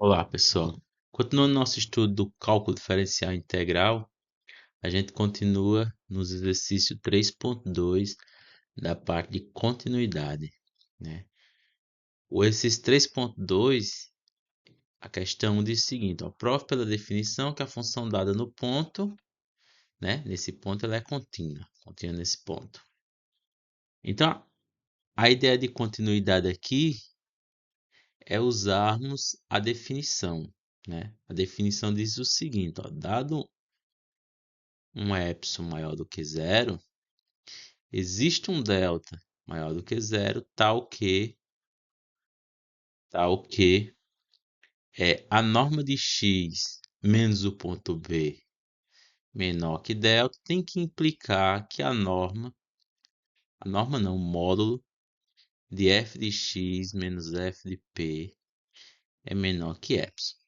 Olá, pessoal. Continuando nosso estudo do cálculo diferencial integral, a gente continua nos exercício 3.2 da parte de continuidade, né? O exercício 3.2, a questão diz o seguinte, ó, prove pela definição que a função dada no ponto, né? Nesse ponto ela é contínua nesse ponto. Então, a ideia de continuidade aqui é usarmos a definição, né? A definição diz o seguinte, ó, dado um epsilon maior do que zero, existe um delta maior do que zero, tal que a norma de x menos o ponto B menor que delta tem que implicar que a norma não, o módulo de f de x menos f de p é menor que epsilon.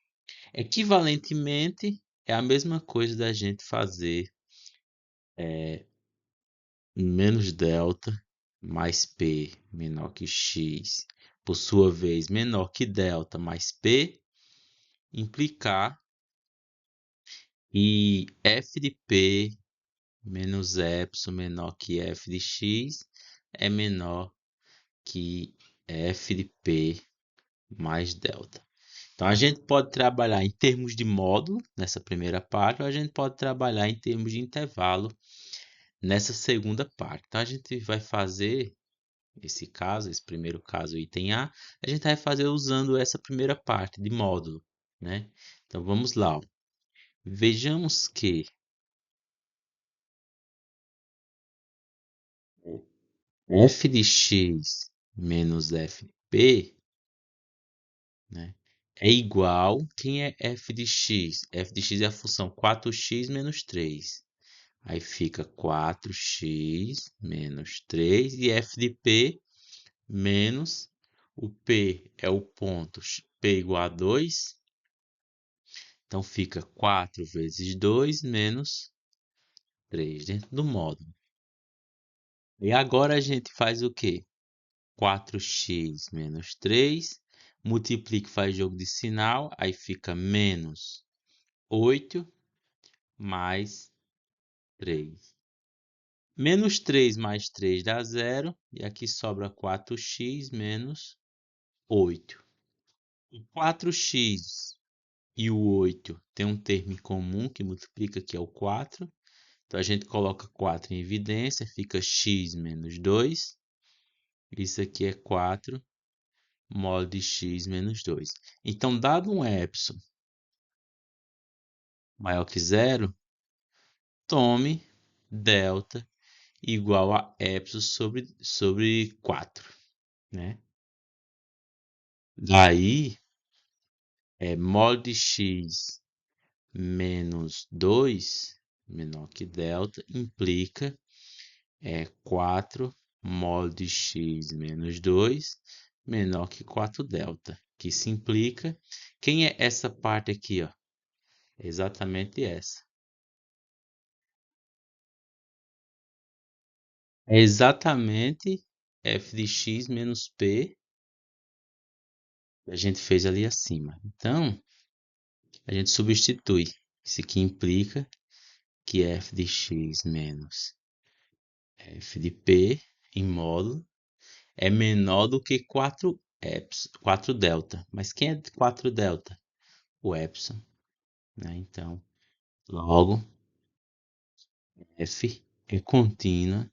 Equivalentemente, é a mesma coisa da gente fazer menos delta mais P menor que X, por sua vez menor que delta mais P, implicar e F de P menos epsilon menor que F de X é menor que F de P mais delta. Então a gente pode trabalhar em termos de módulo nessa primeira parte, ou a gente pode trabalhar em termos de intervalo nessa segunda parte. Então a gente vai fazer esse primeiro caso, item A, a gente vai fazer usando essa primeira parte de módulo, né? Então vamos lá. Ó. Vejamos que f de x menos f de p, né, é igual. Quem é f de x? F de x é a função 4x menos 3. Aí fica 4x menos 3 e f de p menos o p é o ponto p igual a 2. Então fica 4 vezes 2 menos 3 dentro do módulo. E agora a gente faz o quê? 4x menos 3, multiplica e faz jogo de sinal, aí fica menos 8 mais 3. Menos 3 mais 3 dá 0, e aqui sobra 4x menos 8. O 4x e o 8 tem um termo em comum que multiplica, que é o 4. Então a gente coloca 4 em evidência, fica x menos 2. Isso aqui é 4 mod de x menos 2. Então, dado um epsilon maior que zero, tome delta igual a epsilon sobre 4. Né? Daí, mod de x menos 2, menor que delta, implica 4 mod de x menos 2 menor que 4 delta, que se implica. Quem é essa parte aqui? Ó? É exatamente essa. É exatamente f de x menos p que a gente fez ali acima. Então, a gente substitui. Isso aqui implica que f de x menos f de p em módulo é menor do que 4 delta. Mas quem é 4 delta? O epsilon. Né? Então, logo, f é contínua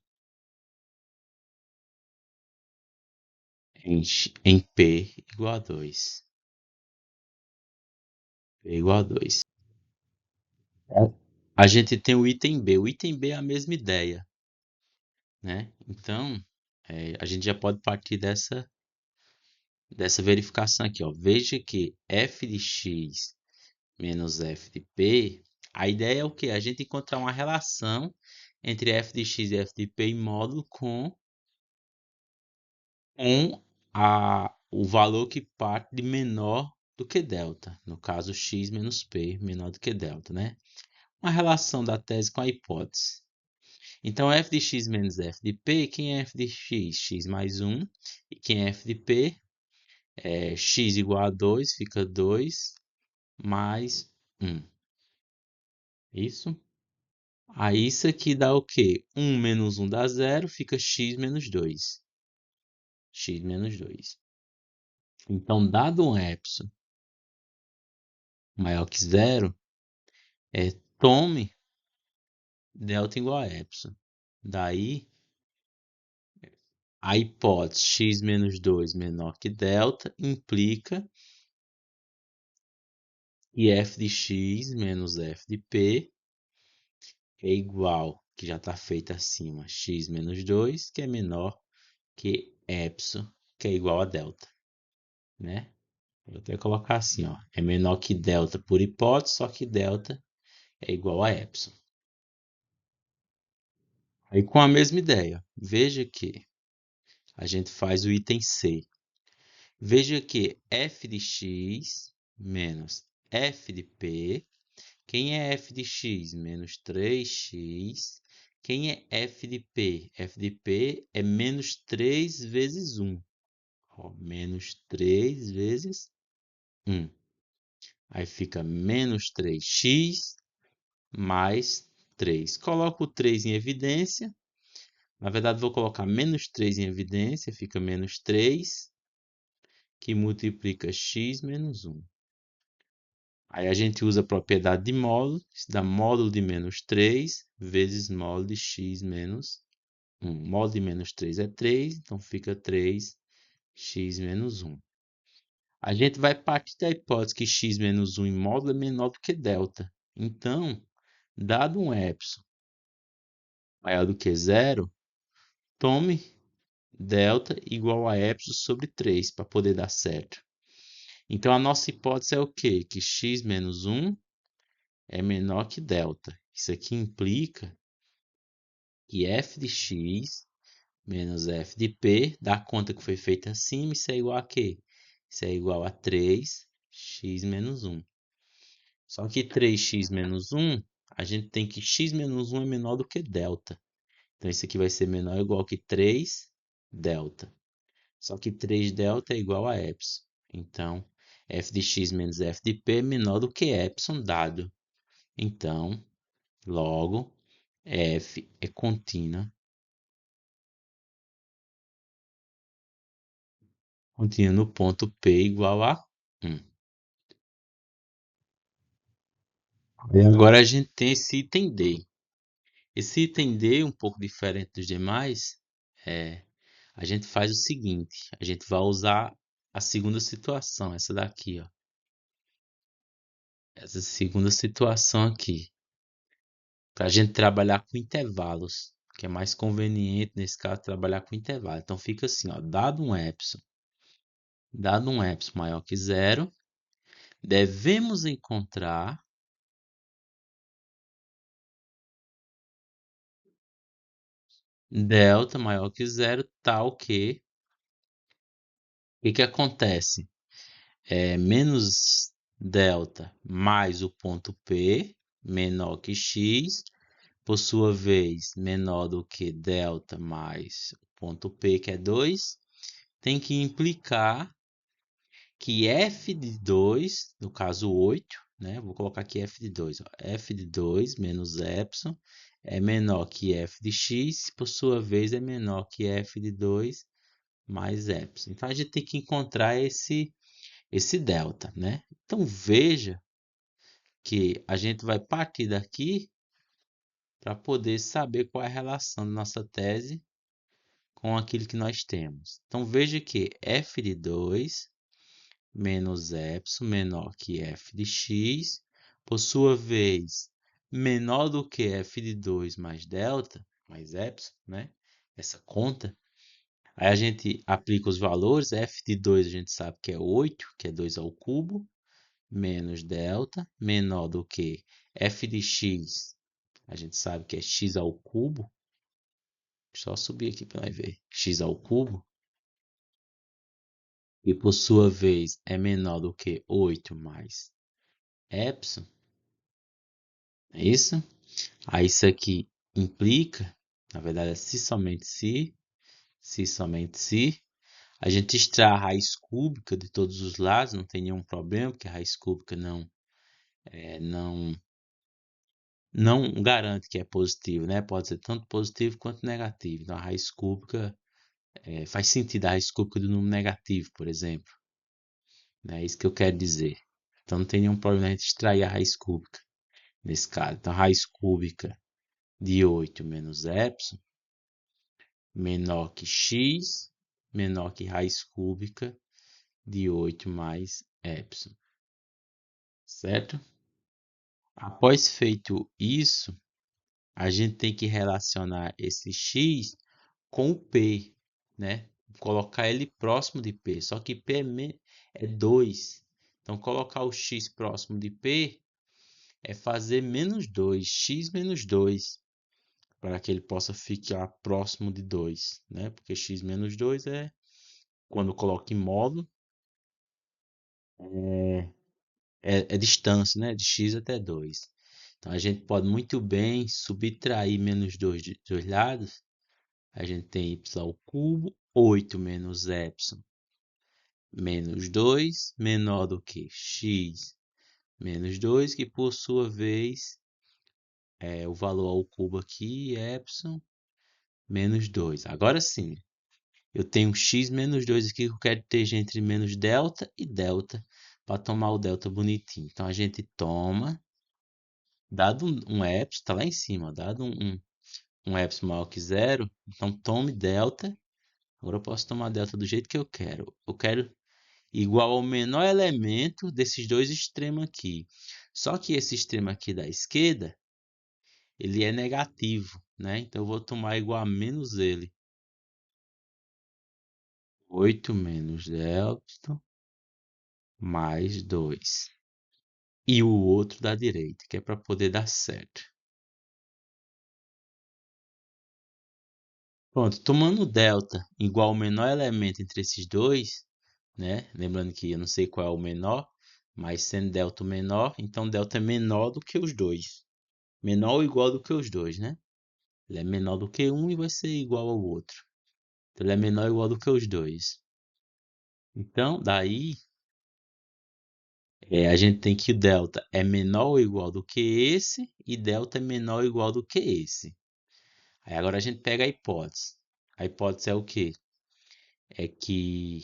em p igual a 2. P igual a 2. A gente tem o item B. O item B é a mesma ideia. Né? Então, a gente já pode partir dessa verificação aqui. Ó. Veja que f de x menos f de p, a ideia é o quê? A gente encontrar uma relação entre f de x e f de p em módulo com o valor que parte de menor do que delta. No caso, x menos p menor do que delta. Né? Uma relação da tese com a hipótese. Então, f de x menos f de p, quem é f de x? X mais 1. E quem é f de p? x igual a 2, fica 2 mais 1. Isso? Aí isso aqui dá o quê? 1 menos 1 dá 0, fica x menos 2. X menos 2. Então, dado um epsilon maior que 0, tome delta igual a epsilon. Daí, a hipótese x menos 2 menor que delta implica que f de x menos f de p é igual, que já está feito acima, x menos 2, que é menor que epsilon, que é igual a delta, né? Vou até colocar assim, ó, é menor que delta por hipótese, só que delta é igual a epsilon. Aí com a mesma ideia, veja que a gente faz o item C. Veja que f de x menos f de p, quem é f de x? Menos 3x. Quem é f de p? F de p é menos 3 vezes 1. Ó, menos 3 vezes 1. Aí fica menos 3x mais 3. Coloco o 3 em evidência. Na verdade, vou colocar menos 3 em evidência. Fica menos 3, que multiplica x menos 1. Aí a gente usa a propriedade de módulo. Isso dá módulo de menos 3 vezes módulo de x menos 1. Módulo de menos 3 é 3, então fica 3x menos 1. A gente vai partir da hipótese que x menos 1 em módulo é menor do que delta. Então, dado um epsilon maior do que zero, tome delta igual a epsilon sobre 3 para poder dar certo. Então, a nossa hipótese é o quê? Que x menos 1 é menor que delta. Isso aqui implica que f de x menos f de p, dá conta que foi feita acima, isso é igual a quê? Isso é igual a 3x menos 1. Só que 3x menos 1, a gente tem que x menos 1 é menor do que delta. Então, isso aqui vai ser menor ou igual que 3 delta. Só que 3 delta é igual a epsilon. Então, f de x menos f de p é menor do que epsilon dado. Então, logo, f é contínua no ponto P igual a 1. E agora a gente tem esse item D. Esse item D, um pouco diferente dos demais, a gente faz o seguinte, a gente vai usar a segunda situação, essa daqui, ó. Essa segunda situação aqui, para a gente trabalhar com intervalos, que é mais conveniente nesse caso trabalhar com intervalo. Então fica assim, ó, dado um epsilon maior que zero, devemos encontrar delta maior que zero, tal que o que que acontece? Menos delta mais o ponto P menor que x, por sua vez, menor do que delta mais o ponto P, que é 2, tem que implicar que f de 2, no caso 8, né? Vou colocar aqui f de 2. Ó. F de 2 menos epsilon é menor que f de x, por sua vez, é menor que f de 2 mais epsilon. Então, a gente tem que encontrar esse delta, né? Então, veja que a gente vai partir daqui para poder saber qual é a relação da nossa tese com aquilo que nós temos. Então, veja que f de 2 menos epsilon menor que f de x, por sua vez, menor do que f de 2 mais delta, mais epsilon, né? Essa conta. Aí a gente aplica os valores, f de 2 a gente sabe que é 8, que é 2 ao cubo, menos delta, menor do que f de x, a gente sabe que é x ao cubo. Só subir aqui para ver. X ao cubo. E por sua vez é menor do que 8 mais epsilon. É isso? Aí isso aqui implica, na verdade é se somente se somente se, A gente extrai a raiz cúbica de todos os lados, não tem nenhum problema, porque a raiz cúbica não garante que é positivo, né? Pode ser tanto positivo quanto negativo. Então, a raiz cúbica faz sentido a raiz cúbica do número negativo, por exemplo. Né? É isso que eu quero dizer. Então, não tem nenhum problema a gente extrair a raiz cúbica nesse caso. Então, a raiz cúbica de 8 menos epsilon menor que x menor que raiz cúbica de 8 mais epsilon, certo? Após feito isso, a gente tem que relacionar esse x com o p, né? Colocar ele próximo de p, só que p é 2. Então, colocar o x próximo de p é fazer menos 2, x menos 2, para que ele possa ficar próximo de 2, né? Porque x menos 2 é, quando coloca em módulo, é distância, né? De x até 2. Então, a gente pode muito bem subtrair menos 2 de dois lados. A gente tem y ao cubo, 8 menos epsilon menos 2, menor do que x menos 2, que por sua vez é o valor ao cubo aqui, epsilon menos 2. Agora sim, eu tenho x menos 2 aqui que eu quero ter entre menos delta e delta, para tomar o delta bonitinho. Então, a gente toma, dado um epsilon, está lá em cima, dado um epsilon maior que zero, então tome delta. Agora eu posso tomar delta do jeito que eu quero. Eu quero igual ao menor elemento desses dois extremos aqui. Só que esse extremo aqui da esquerda, ele é negativo, né? Então eu vou tomar igual a menos ele. 8 menos delta mais 2. E o outro da direita, que é para poder dar certo. Pronto, tomando delta igual ao menor elemento entre esses dois, né? Lembrando que eu não sei qual é o menor, mas sendo delta o menor, então delta é menor do que os dois. Menor ou igual do que os dois, né? Ele é menor do que um e vai ser igual ao outro. Então, ele é menor ou igual do que os dois. Então, daí, a gente tem que o delta é menor ou igual do que esse e delta é menor ou igual do que esse. Aí agora a gente pega a hipótese. A hipótese é o quê? É que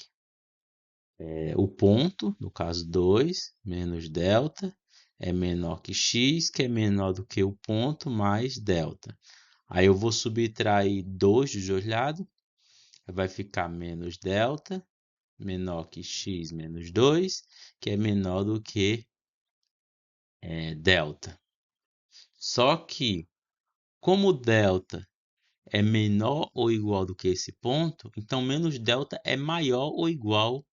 o ponto, no caso 2, menos delta, é menor que x, que é menor do que o ponto, mais delta. Aí eu vou subtrair 2 dos dois lados, vai ficar menos delta, menor que x menos 2, que é menor do que delta. Só que, como delta é menor ou igual do que esse ponto, então menos delta é maior ou igual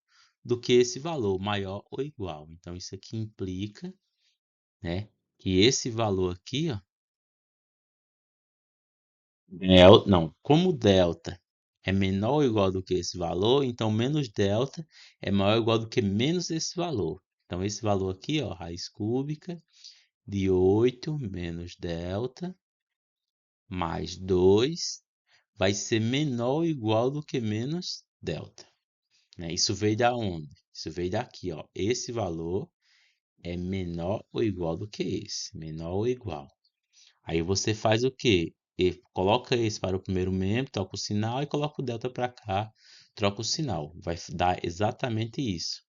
do que esse valor, maior ou igual. Então, isso aqui implica, né, que esse valor aqui, ó, não, como delta é menor ou igual do que esse valor, então menos delta é maior ou igual do que menos esse valor. Então, esse valor aqui, ó, raiz cúbica de 8 menos delta mais 2 vai ser menor ou igual do que menos delta. Né? Isso veio da onde? Isso veio daqui, ó. Esse valor é menor ou igual do que esse. Menor ou igual. Aí você faz o quê? Coloca esse para o primeiro membro, troca o sinal e coloca o delta para cá, troca o sinal. Vai dar exatamente isso.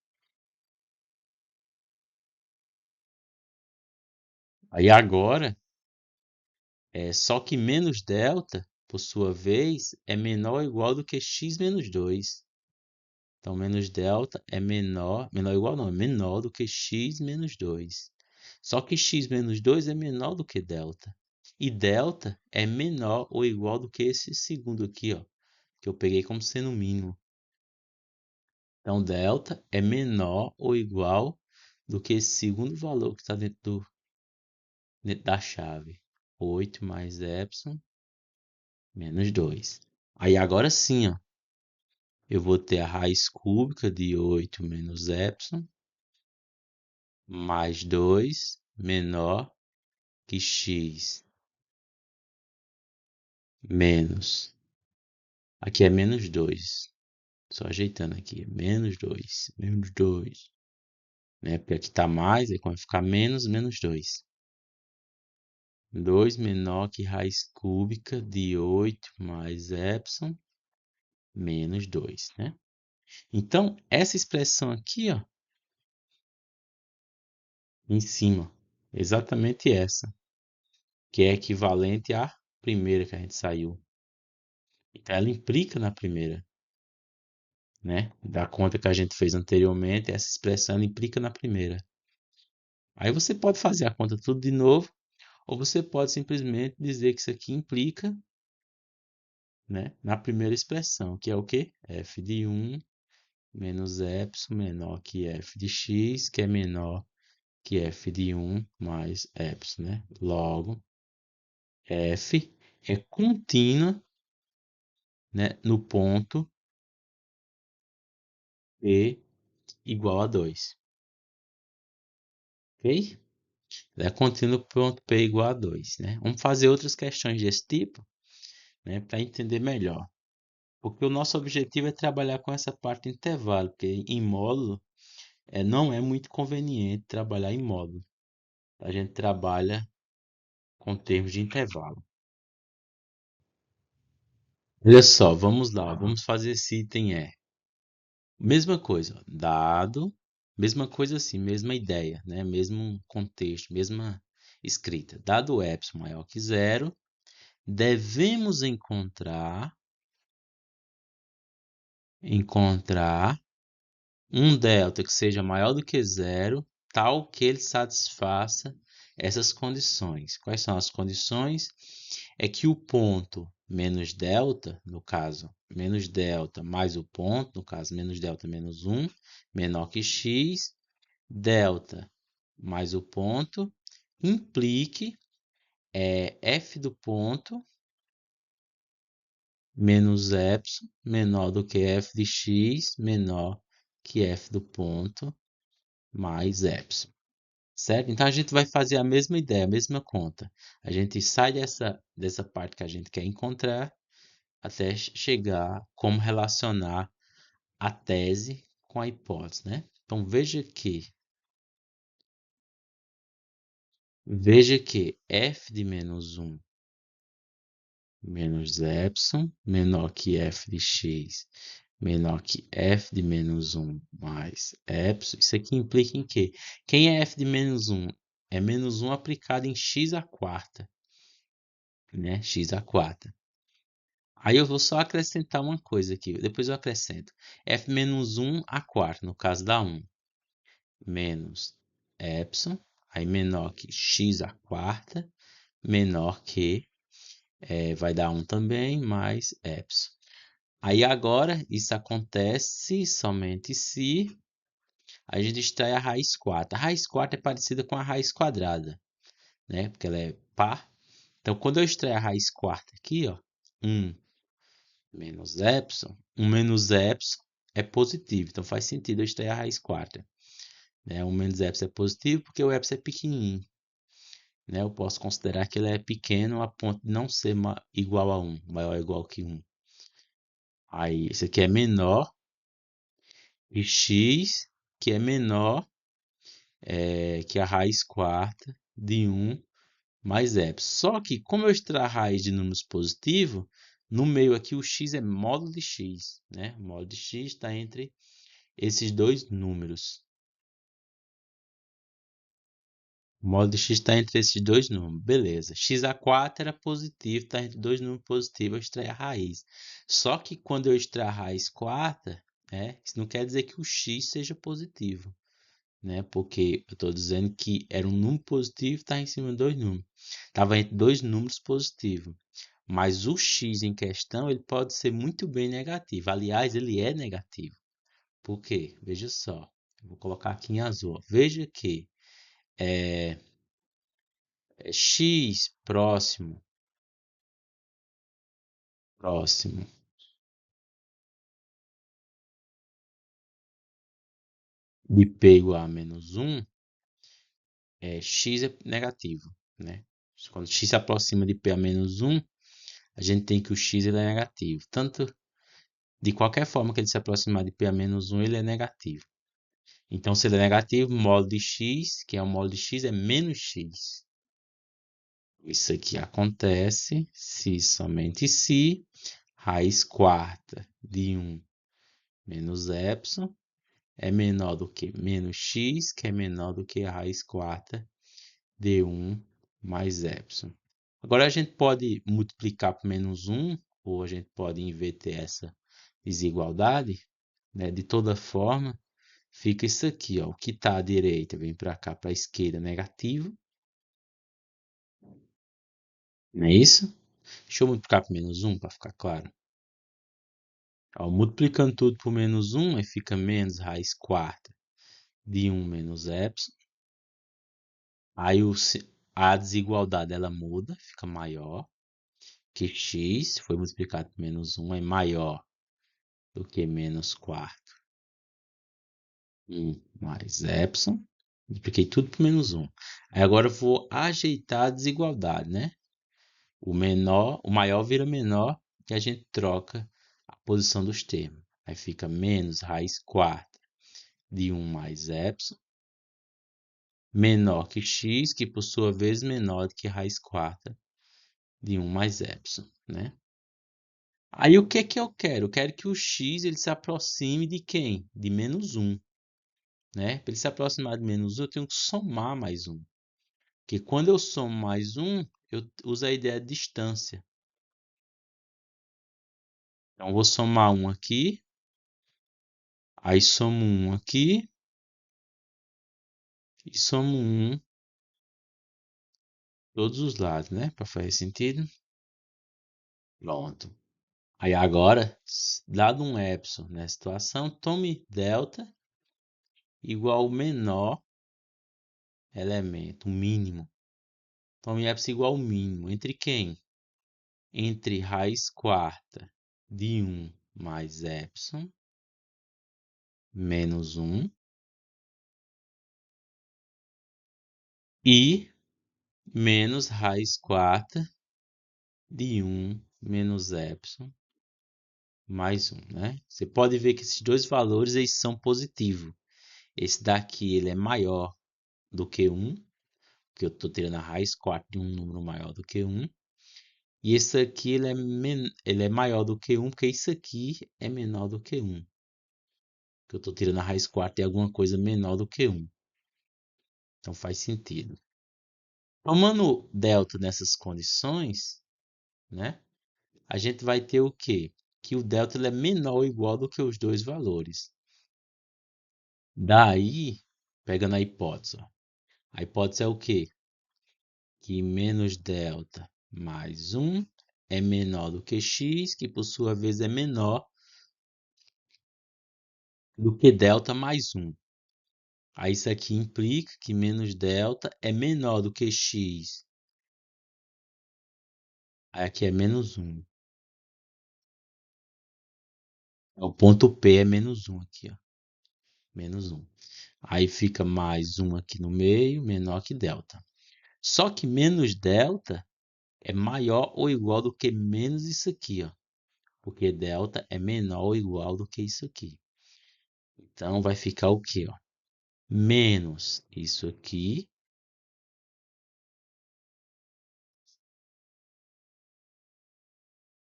Aí agora, só que menos delta, por sua vez, é menor ou igual do que x menos 2. Então, menos delta é menor ou igual não, é menor do que x menos 2. Só que x menos 2 é menor do que delta. E delta é menor ou igual do que esse segundo aqui, ó, que eu peguei como sendo o mínimo. Então, delta é menor ou igual do que esse segundo valor que está dentro da chave. 8 mais epsilon menos 2. Aí agora sim, ó, eu vou ter a raiz cúbica de 8 menos epsilon mais 2 menor que x menos. Aqui é menos 2. Só ajeitando aqui. Menos 2. Né? Porque aqui tá mais, aí quando ficar menos 2. 2 menor que raiz cúbica de 8 mais epsilon menos 2, né? Então, essa expressão aqui, ó, em cima, exatamente essa, que é equivalente à primeira que a gente saiu. Então, ela implica na primeira, né? Da conta que a gente fez anteriormente, essa expressão ela implica na primeira. Aí você pode fazer a conta tudo de novo, ou você pode simplesmente dizer que isso aqui implica, né, na primeira expressão, que é o quê? F de 1 menos epsilon menor que f de x, que é menor que f de 1 mais epsilon, né? Logo, f é contínua, né, no ponto P igual a 2. Ok? Ela é contínua no ponto P igual a 2, né? Vamos fazer outras questões desse tipo, né, para entender melhor. Porque o nosso objetivo é trabalhar com essa parte de intervalo, porque em módulo não é muito conveniente trabalhar em módulo. A gente trabalha com termos de intervalo. Olha só, vamos lá, vamos fazer esse item mesma coisa, dado, mesma coisa assim, mesma ideia, né? Mesmo contexto, mesma escrita. Dado epsilon maior que zero, devemos encontrar um delta que seja maior do que zero, tal que ele satisfaça essas condições. Quais são as condições? É que o ponto menos delta, no caso, menos delta mais o ponto, no caso, menos delta menos 1, menor que x, delta mais o ponto, implique f do ponto menos epsilon menor do que f de x menor que f do ponto mais epsilon, certo? Então a gente vai fazer a mesma ideia, a mesma conta. A gente sai dessa parte que a gente quer encontrar até chegar como relacionar a tese com a hipótese, né? Então veja que f de menos 1 menos epsilon menor que f de x menor que f de menos 1 mais epsilon. Isso aqui implica em quê? Quem é f de menos 1? É menos 1 aplicado em x à quarta, né? X à quarta. Aí eu vou só acrescentar uma coisa aqui, depois eu acrescento. F menos 1 à quarta, no caso da 1, menos epsilon, aí menor que x à quarta, menor que, vai dar 1 também, mais epsilon. Aí agora, isso acontece somente se a gente extrai a raiz quarta. A raiz quarta é parecida com a raiz quadrada, né? Porque ela é par. Então, quando eu extrair a raiz quarta aqui, ó, 1 menos epsilon, 1 menos epsilon é positivo. Então, faz sentido eu extrair a raiz quarta. Né? 1 menos epsilon é positivo porque o epsilon é pequenininho. Né? Eu posso considerar que ele é pequeno a ponto de não ser igual a 1, maior ou igual que 1. Aí, esse aqui é menor e x, que é menor que a raiz quarta de 1 mais epsilon. Só que, como eu extrair a raiz de números positivos, no meio aqui o x é módulo de x. Né? O módulo de x está entre esses dois números. O módulo de x está entre esses dois números. Beleza. X a 4 era positivo, está entre dois números positivos, eu extrair a raiz. Só que quando eu extrair a raiz quarta, né, isso não quer dizer que o x seja positivo. Né? Porque eu estou dizendo que era um número positivo, está em cima de dois números. Estava entre dois números positivos. Mas o x em questão, ele pode ser muito bem negativo. Aliás, ele é negativo. Por quê? Veja só. Eu vou colocar aqui em azul. Veja que é, x próximo de p igual a menos 1, x é negativo. Né? Quando x se aproxima de p a menos 1, a gente tem que o x ele é negativo. Tanto de qualquer forma que ele se aproximar de P a menos 1, ele é negativo. Então, se ele é negativo, módulo de x, que é o módulo de x, é menos x. Isso aqui acontece se somente se raiz quarta de 1 menos epsilon é menor do que menos x, que é menor do que a raiz quarta de 1 mais epsilon. Agora a gente pode multiplicar por menos 1, ou a gente pode inverter essa desigualdade, né? De toda forma, fica isso aqui, ó. O que está à direita vem para cá, para a esquerda, negativo. Não é isso? Deixa eu multiplicar por menos 1 para ficar claro. Ó, multiplicando tudo por menos 1, aí fica menos raiz quarta de 1 menos epsilon. Aí a desigualdade ela muda, fica maior, que x, se foi multiplicado por menos 1, é maior do que menos quarto 1 mais epsilon. Multipliquei tudo por menos 1. Aí agora eu vou ajeitar a desigualdade, né? O maior vira menor e a gente troca a posição dos termos. Aí fica menos raiz quarta de 1 mais epsilon, menor que x, que por sua vez menor do que raiz quarta de 1 mais epsilon, né? Aí o que que eu quero? Eu quero que o x ele se aproxime de quem? De menos 1, né? Para ele se aproximar de menos 1, eu tenho que somar mais 1. Porque quando eu somo mais 1, eu uso a ideia de distância. Então, eu vou somar 1 aqui, aí somo 1 aqui, e somo 1 todos os lados, né? Para fazer sentido. Pronto. Aí agora, dado um epsilon nessa situação, tome delta igual ao menor elemento, o mínimo. Tome epsilon igual ao mínimo. Entre quem? Entre raiz quarta de 1 mais epsilon menos 1 e menos raiz quarta de 1 menos epsilon mais 1, né? Você pode ver que esses dois valores eles são positivos. Esse daqui ele é maior do que 1, porque eu estou tirando a raiz quarta de um número maior do que 1. E esse aqui ele é maior do que 1, porque isso aqui é menor do que 1. Que eu estou tirando a raiz quarta de alguma coisa menor do que 1. Então faz sentido. Tomando delta nessas condições, né? A gente vai ter o quê? Que o delta ele é menor ou igual do que os dois valores. Daí, pegando a hipótese, ó. A hipótese é o quê? Que menos delta mais 1 é menor do que x, que por sua vez é menor do que delta mais 1. Aí isso aqui implica que menos delta é menor do que x. Aí aqui é menos 1. O ponto P é menos 1 aqui, ó. Menos 1. Aí fica mais 1 aqui no meio, menor que delta. Só que menos delta é maior ou igual do que menos isso aqui, ó. Porque delta é menor ou igual do que isso aqui. Então vai ficar o quê, ó? Menos isso aqui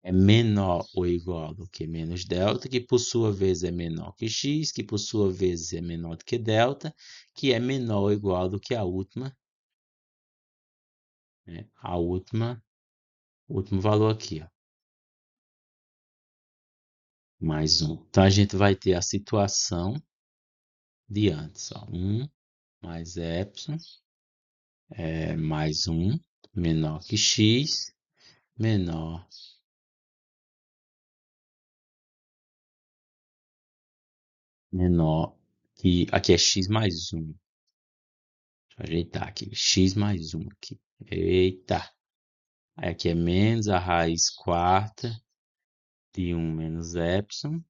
é menor ou igual do que menos delta, que por sua vez é menor que x, que por sua vez é menor do que delta, que é menor ou igual do que a última, né? O último valor aqui, ó. Mais 1. Então a gente vai ter a situação de antes, ó. 1 mais epsilon é mais 1 menor que x, menor que aqui é x mais 1. Deixa eu ajeitar aqui, x mais 1 aqui. Eita! Aí aqui é menos a raiz quarta de 1 menos epsilon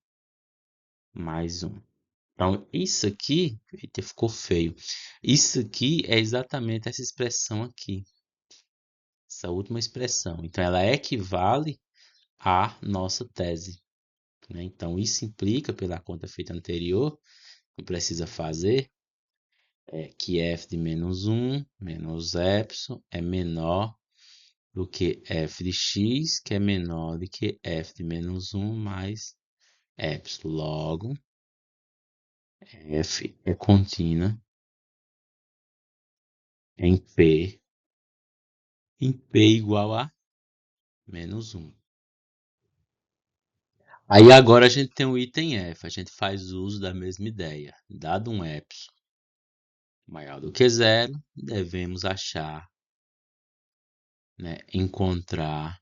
mais 1. Então, isso aqui, eita, ficou feio. Isso aqui é exatamente essa expressão aqui. Essa última expressão. Então, ela equivale à nossa tese. né? Então, isso implica, pela conta feita anterior, que precisa fazer, que f de menos 1 menos epsilon é menor do que f de x, que é menor do que f de menos 1 mais epsilon. Logo, f é contínua em P igual a menos 1. Aí agora a gente tem o item F, a gente faz uso da mesma ideia. Dado um epsilon maior do que zero, devemos achar, né, encontrar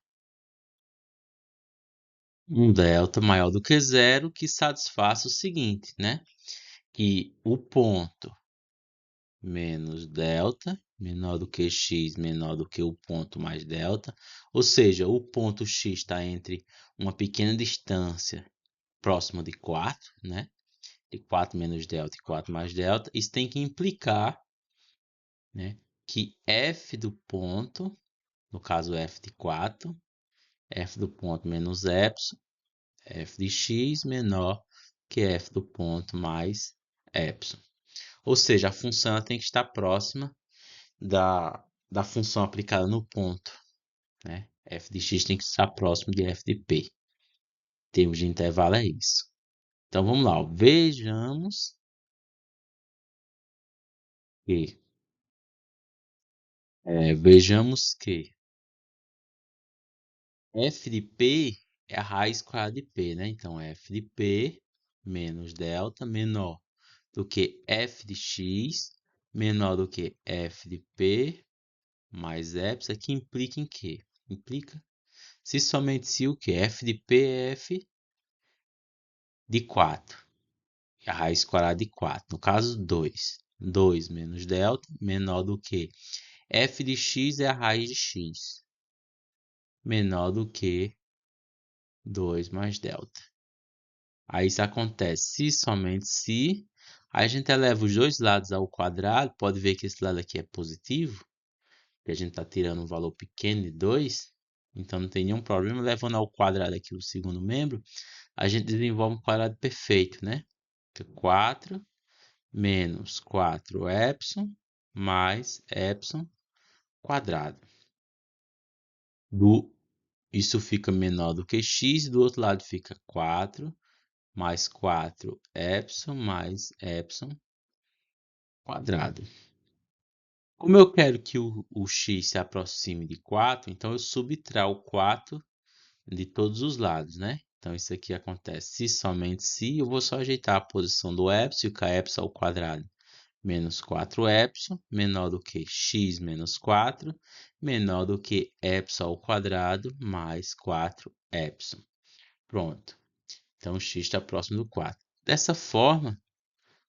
um delta maior do que zero que satisfaça o seguinte, né? Que o ponto menos delta menor do que x menor do que o ponto mais delta, ou seja, o ponto x está entre uma pequena distância próxima de 4, né? De 4 menos delta e 4 mais delta. Isso tem que implicar, né, que f do ponto, no caso f de 4, f do ponto menos epsilon, f de x menor que f do ponto mais epsilon. Ou seja, a função tem que estar próxima da função aplicada no ponto, né? F de x tem que estar próximo de f de p. Em termos de intervalo é isso. Então vamos lá, ó. Que, vejamos que f de p é a raiz quadrada de p, né? Então f de p menos delta menor do que f de x menor do que f de p mais epsilon, que implica em quê? Implica se somente se o que? F de p é f de 4. A raiz quadrada de 4. No caso, 2. 2 menos delta menor do que f de x é a raiz de x. Menor do que 2 mais delta. Aí isso acontece se somente se. Aí a gente eleva os dois lados ao quadrado. Pode ver que esse lado aqui é positivo. Que a gente está tirando um valor pequeno de 2. Então não tem nenhum problema. Levando ao quadrado aqui o segundo membro, a gente desenvolve um quadrado perfeito, né? 4 menos 4 epsilon mais epsilon quadrado. Isso fica menor do que x, do outro lado fica 4 mais 4 epsilon mais epsilon quadrado. Como eu quero que o x se aproxime de 4, então eu subtraio 4 de todos os lados, né? Então isso aqui acontece se somente se, eu vou só ajeitar a posição do epsilon, fica epsilon ao quadrado menos 4 epsilon, menor do que x menos 4, menor do que epsilon ao quadrado mais 4 epsilon. Pronto. Então, x está próximo do 4. Dessa forma,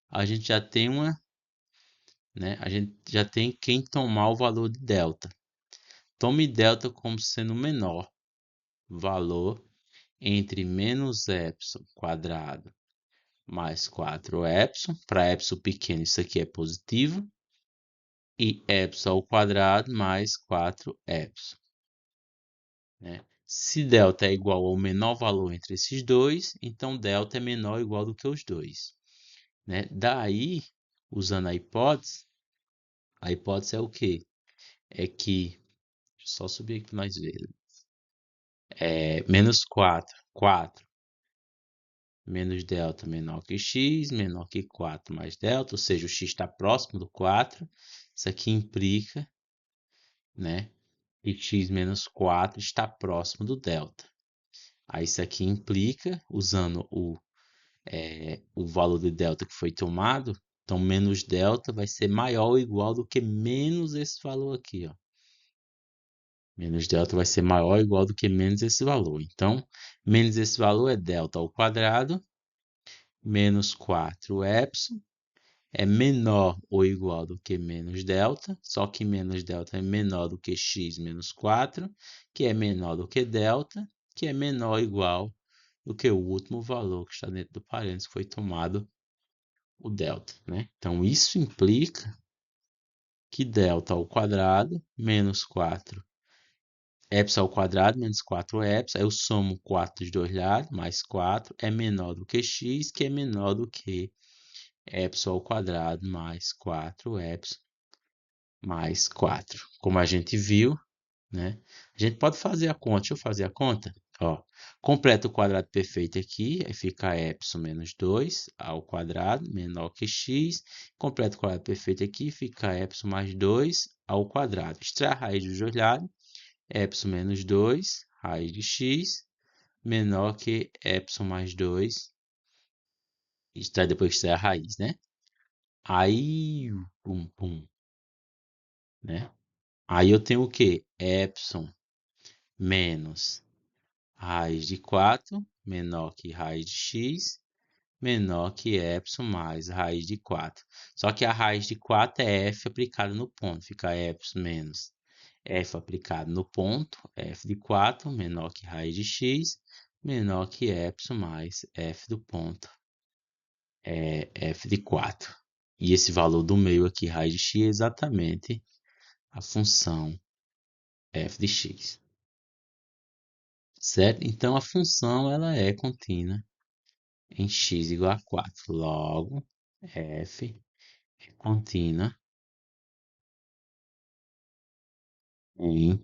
a gente já tem a gente já tem quem tomar o valor de delta. Tome delta como sendo o menor valor entre menos epsilon quadrado mais 4 epsilon. Para epsilon pequeno, isso aqui é positivo. E epsilon ao quadrado mais 4 epsilon, né? Se delta é igual ao menor valor entre esses dois, então delta é menor ou igual do que os dois, né? Daí, usando a hipótese é o quê? É que, deixa eu só subir aqui mais vezes, menos 4, 4 menos delta menor que x, menor que 4 mais delta, ou seja, o x está próximo do 4, isso aqui implica, né, que x menos 4 está próximo do delta. Aí isso aqui implica, usando o valor de delta que foi tomado, então menos delta vai ser maior ou igual do que menos esse valor aqui, ó. Menos delta vai ser maior ou igual do que menos esse valor. Então, menos esse valor é delta ao quadrado, menos 4 epsilon, é menor ou igual do que menos delta, só que menos delta é menor do que x menos 4, que é menor do que delta, que é menor ou igual do que o último valor que está dentro do parênteses, que foi tomado o delta, né? Então, isso implica que delta ao quadrado menos 4 epsilon ao quadrado menos 4 epsilon. Aí eu somo 4 dos dois lados, mais 4 é menor do que x, que é menor do que epsilon ao quadrado mais 4 epsilon mais 4. Como a gente viu, né? A gente pode fazer a conta. Deixa eu fazer a conta. Ó, completa o quadrado perfeito aqui, aí fica epsilon menos 2 ao quadrado menor que x. Completa o quadrado perfeito aqui, fica epsilon mais 2 ao quadrado. Extrai a raiz dos dois lados, epsilon menos 2, raiz de x, menor que epsilon mais 2. Extrai depois extrai a raiz, né? Aí, pum, pum, né? Aí eu tenho o quê? Epsilon menos raiz de 4 menor que raiz de x, menor que epsilon mais raiz de 4. Só que a raiz de 4 é f aplicado no ponto. Fica epsilon menos f aplicado no ponto, f de 4 menor que raiz de x, menor que epsilon mais f do ponto, é f de 4. E esse valor do meio aqui, raiz de x, é exatamente a função f de x. Certo? Então, a função ela é contínua em x igual a 4. Logo, f é contínua em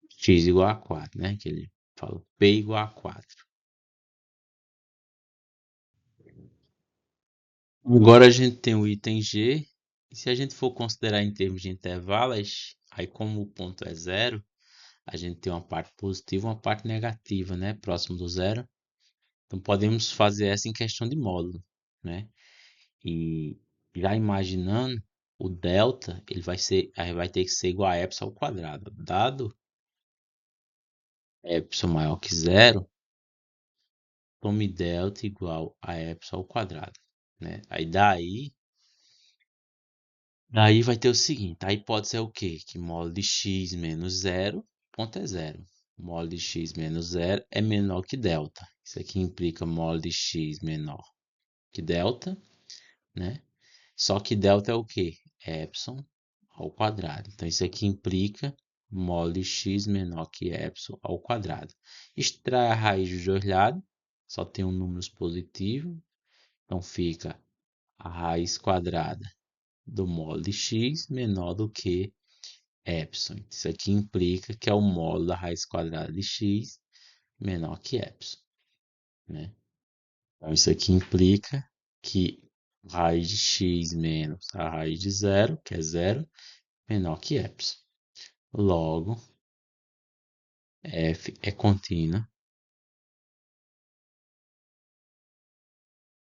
x igual a 4, né? Que ele falou p igual a 4. Agora a gente tem o item g. E se a gente for considerar em termos de intervalos, aí como o ponto é zero, a gente tem uma parte positiva e uma parte negativa, né? Próximo do zero. Então podemos fazer essa em questão de módulo, né? E já imaginando, o delta ele aí vai ter que ser igual a epsilon ao quadrado. Dado epsilon maior que zero, tome delta igual a epsilon ao quadrado, né? Aí daí vai ter o seguinte, a hipótese é o quê? Que mole de x menos zero, ponto é zero. Mole de x menos zero é menor que delta. Isso aqui implica mole de x menor que delta, né? Só que delta é o quê? Epsilon ao quadrado. Então isso aqui implica mole de x menor que epsilon ao quadrado. Extrai a raiz dos dois lados, só tem um número positivo, então fica a raiz quadrada do mole de x menor do que epsilon. Isso aqui implica que é o mole da raiz quadrada de x menor que epsilon, né? Então isso aqui implica que raiz de x menos a raiz de zero, que é zero, menor que epsilon. Logo, f é contínua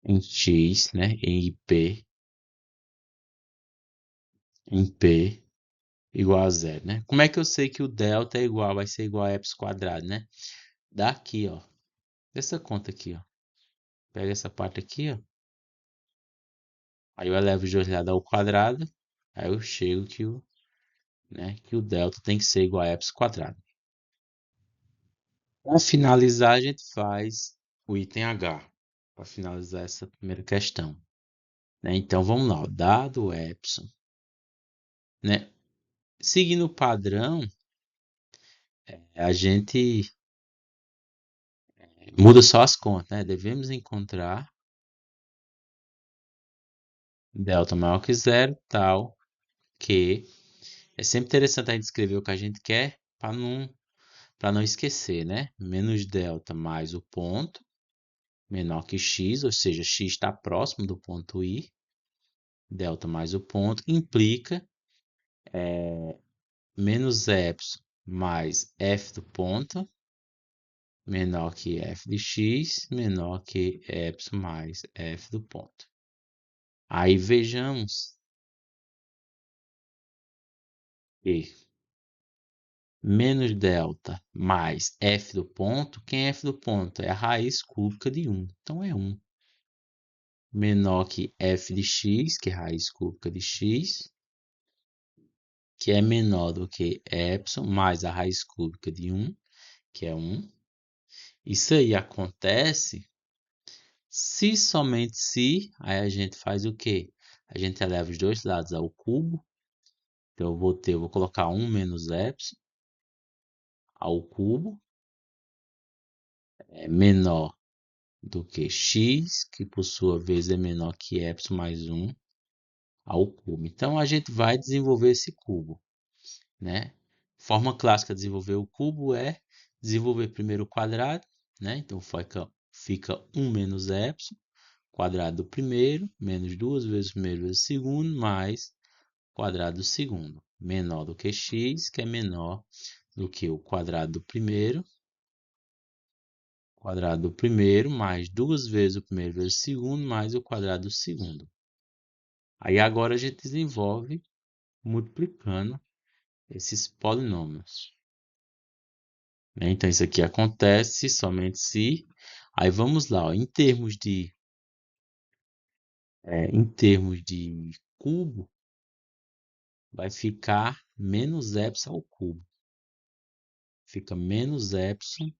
em x, né, em p igual a zero, né? Como é que eu sei que o delta é igual, vai ser igual a epsilon quadrado, né? Daqui, ó, dessa conta aqui, ó. Pega essa parte aqui, ó. Aí eu elevo os dois lados ao quadrado, aí eu chego que o delta tem que ser igual a epsilon quadrado. Para finalizar, a gente faz o item H, para finalizar essa primeira questão, né? Então vamos lá, ó. Dado o epsilon, né? Seguindo o padrão, a gente muda só as contas, né? Devemos encontrar delta maior que zero, tal que é sempre interessante a gente escrever o que a gente quer para não esquecer, né? Menos delta mais o ponto menor que x, ou seja, x está próximo do ponto I. Delta mais o ponto implica menos epsilon mais f do ponto menor que f de x menor que epsilon mais f do ponto. Aí vejamos que menos delta mais f do ponto, quem é f do ponto? É a raiz cúbica de 1, então é 1. Menor que f de x, que é a raiz cúbica de x, que é menor do que epsilon mais a raiz cúbica de 1, que é 1. Isso aí acontece se somente se, aí a gente faz o quê? A gente eleva os dois lados ao cubo. Então eu vou colocar 1 menos epsilon ao cubo é menor do que x, que por sua vez é menor que epsilon mais um ao cubo. Então a gente vai desenvolver esse cubo, né? Forma clássica de desenvolver o cubo é desenvolver primeiro o quadrado, né? Então fica 1 menos epsilon, quadrado do primeiro, menos duas vezes o primeiro vezes o segundo, mais quadrado do segundo, menor do que x, que é menor do que o quadrado do primeiro, mais duas vezes o primeiro vezes o segundo, mais o quadrado do segundo. Aí agora a gente desenvolve multiplicando esses polinômios, né? Então isso aqui acontece somente se... Aí vamos lá, ó, em termos de cubo, vai ficar menos epsilon ao cubo. Fica menos epsilon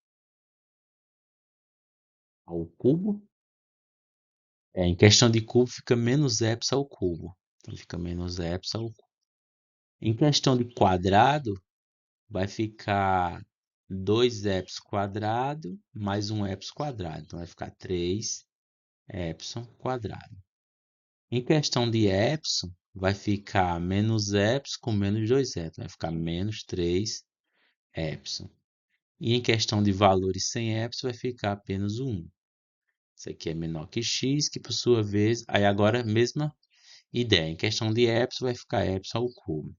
ao cubo. Em questão de cubo, fica menos epsilon ao cubo. Então fica menos epsilon ao cubo. Em questão de quadrado, vai ficar 2 epsilon quadrado mais um epsilon quadrado. Então vai ficar 3 epsilon quadrado. Em questão de epsilon, vai ficar menos epsilon com menos 2 epsilon. Vai ficar menos 3 epsilon. E em questão de valores sem epsilon, vai ficar apenas o 1. Isso aqui é menor que x, que por sua vez... Aí agora, mesma ideia. Em questão de epsilon, vai ficar epsilon ao cubo.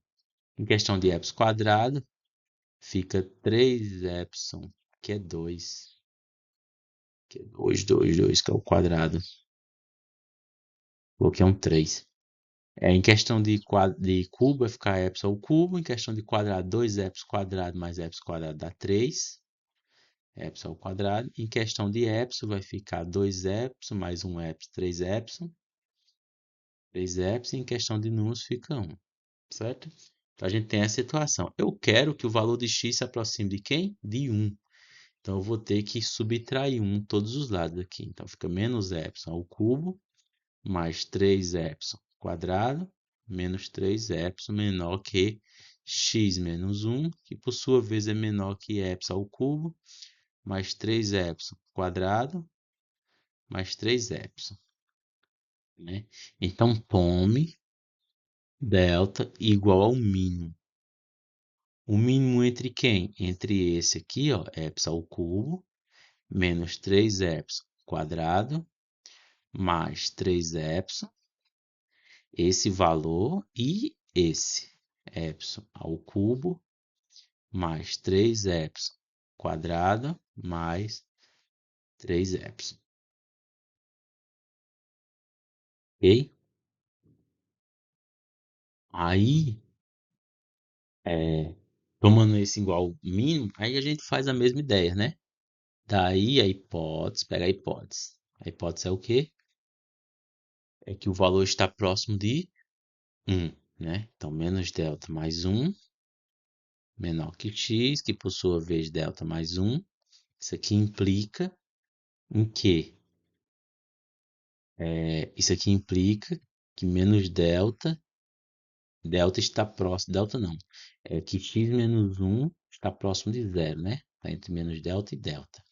Em questão de epsilon quadrado, fica 3 epsilon, que é 2. Que é 2, 2, 2, que é o quadrado. Coloquei um 3. Em questão de cubo, vai ficar epsilon ao cubo. Em questão de quadrado, 2 epsilon quadrado mais epsilon quadrado dá 3. Epsilon ao quadrado. Em questão de epsilon, vai ficar 2 epsilon mais 1 epsilon, 3 epsilon. 3 epsilon. Em questão de números, fica 1. Certo? Então a gente tem essa situação. Eu quero que o valor de x se aproxime de quem? De 1. Então eu vou ter que subtrair 1 todos os lados aqui. Então fica menos epsilon ao cubo mais 3 epsilon quadrado menos 3 epsilon menor que x menos 1, que por sua vez é menor que epsilon ao cubo mais 3 epsilon quadrado mais 3 epsilon, né? Então tome delta igual ao mínimo. O mínimo entre quem? Entre esse aqui, ó, epsilon ao cubo, menos 3 epsilon quadrado, mais 3 epsilon, esse valor, e esse epsilon ao cubo, mais 3 epsilon quadrado, mais 3 epsilon. Ok? Aí, tomando esse igual ao mínimo, aí a gente faz a mesma ideia, né? Daí a hipótese, pega a hipótese. A hipótese é o quê? É que o valor está próximo de 1, né? Então, menos delta mais 1, menor que x, que por sua vez delta mais 1. Isso aqui implica em quê? Isso aqui implica que menos delta está próximo, delta não, é que x menos 1 está próximo de zero, né? Está entre menos delta e delta.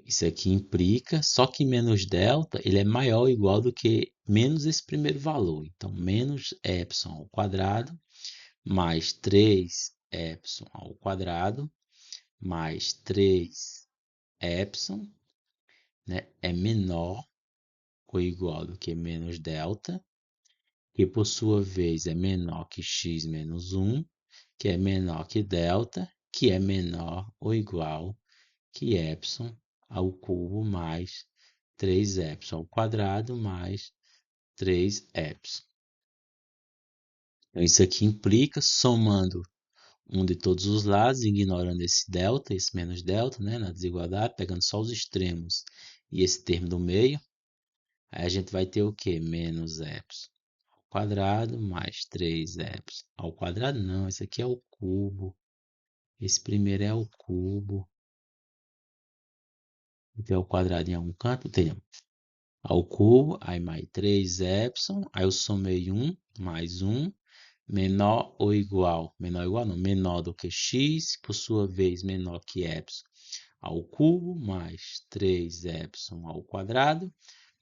Isso aqui implica, só que menos delta, ele é maior ou igual do que menos esse primeiro valor. Então, menos epsilon ao quadrado, mais 3 epsilon ao quadrado, mais 3 epsilon, né, é menor ou igual do que menos delta, que por sua vez é menor que x menos 1, que é menor que delta, que é menor ou igual que epsilon ao cubo mais 3 epsilon ao quadrado mais 3 epsilon. Então, isso aqui implica, somando um de todos os lados, ignorando esse delta, esse menos delta, né, na desigualdade, pegando só os extremos e esse termo do meio, aí a gente vai ter o quê? Menos epsilon ao quadrado mais 3 epsilon ao quadrado. Não, esse aqui é o cubo. Esse primeiro é o cubo. Então, o quadrado em algum canto tem ao cubo, aí mais 3 epsilon, aí eu somei 1 mais 1, menor ou igual, menor ou igual não, menor do que x, por sua vez menor que epsilon ao cubo, mais 3 epsilon ao quadrado,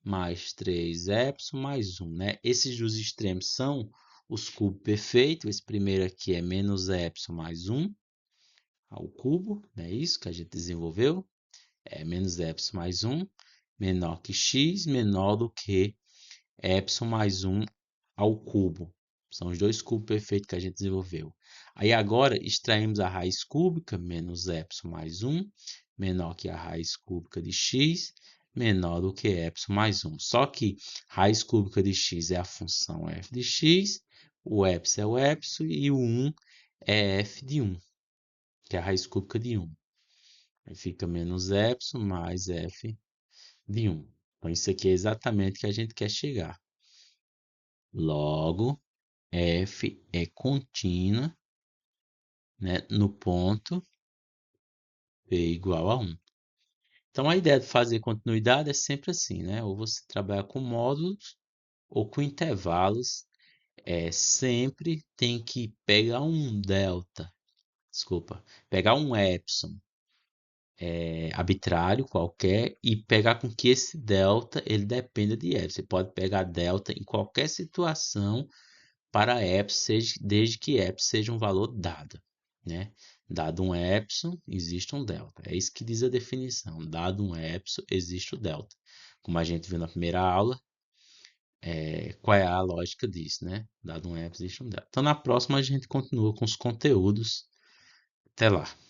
mais 3 epsilon mais 1, né? Esses dos extremos são os cubos perfeitos. Esse primeiro aqui é menos epsilon mais 1 ao cubo, é isso que a gente desenvolveu. É menos epsilon mais 1, menor que x, menor do que epsilon mais 1 ao cubo. São os dois cubos perfeitos que a gente desenvolveu. Aí agora extraímos a raiz cúbica, menos epsilon mais 1, menor que a raiz cúbica de x, menor do que epsilon mais 1. Só que raiz cúbica de x é a função f de x, o epsilon é o epsilon e o 1 é f de 1, que é a raiz cúbica de 1. Aí fica menos epsilon mais f de 1. Então isso aqui é exatamente o que a gente quer chegar. Logo, f é contínua, né, no ponto p igual a 1. Então, a ideia de fazer continuidade é sempre assim, né? Ou você trabalha com módulos ou com intervalos. Sempre tem que pegar um delta, desculpa, pegar um epsilon arbitrário qualquer e pegar com que esse delta ele dependa de epsilon. Você pode pegar delta em qualquer situação para epsilon, desde que epsilon seja um valor dado, né? Dado um epsilon, existe um delta. É isso que diz a definição. Dado um epsilon, existe o delta. Como a gente viu na primeira aula, qual é a lógica disso, né? Dado um epsilon, existe um delta. Então, na próxima, a gente continua com os conteúdos. Até lá!